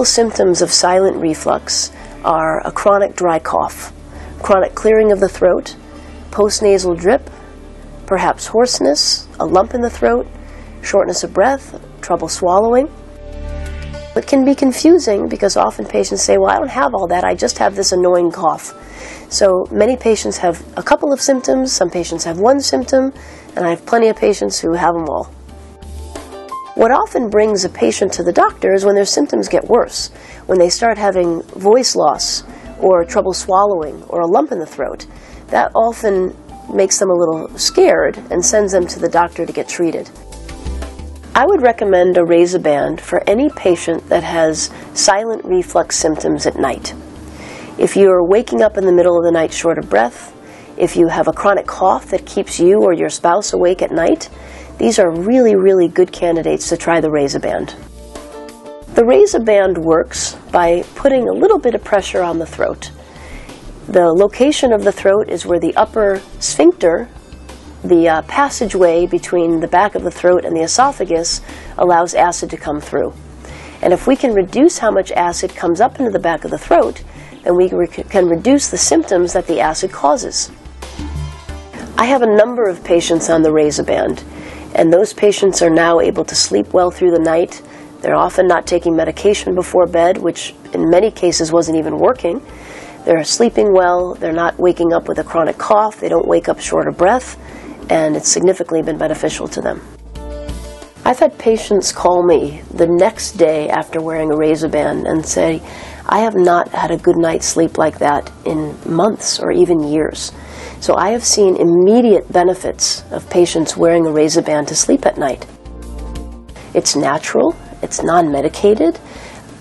Typical symptoms of silent reflux are a chronic dry cough, chronic clearing of the throat, postnasal drip, perhaps hoarseness, a lump in the throat, shortness of breath, trouble swallowing. It can be confusing because often patients say, well, I don't have all that, I just have this annoying cough. So many patients have a couple of symptoms, some patients have one symptom, and I have plenty of patients who have them all. What often brings a patient to the doctor is when their symptoms get worse, when they start having voice loss or trouble swallowing or a lump in the throat. That often makes them a little scared and sends them to the doctor to get treated. I would recommend a REZA band for any patient that has silent reflux symptoms at night. If you're waking up in the middle of the night short of breath, if you have a chronic cough that keeps you or your spouse awake at night, these are really, really good candidates to try the REZA band. The REZA band works by putting a little bit of pressure on the throat. The location of the throat is where the upper sphincter, the passageway between the back of the throat and the esophagus, allows acid to come through. And if we can reduce how much acid comes up into the back of the throat, then we can reduce the symptoms that the acid causes. I have a number of patients on the REZA band, and those patients are now able to sleep well through the night. They're often not taking medication before bed, which in many cases wasn't even working. They're sleeping well, they're not waking up with a chronic cough, they don't wake up short of breath, and it's significantly been beneficial to them. I've had patients call me the next day after wearing a REZA band and say, I have not had a good night's sleep like that in months or even years. So I have seen immediate benefits of patients wearing a REZA band to sleep at night. It's natural, it's non-medicated,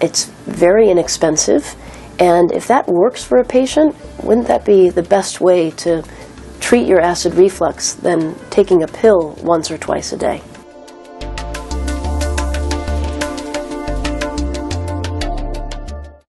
it's very inexpensive, and if that works for a patient, wouldn't that be the best way to treat your acid reflux than taking a pill once or twice a day?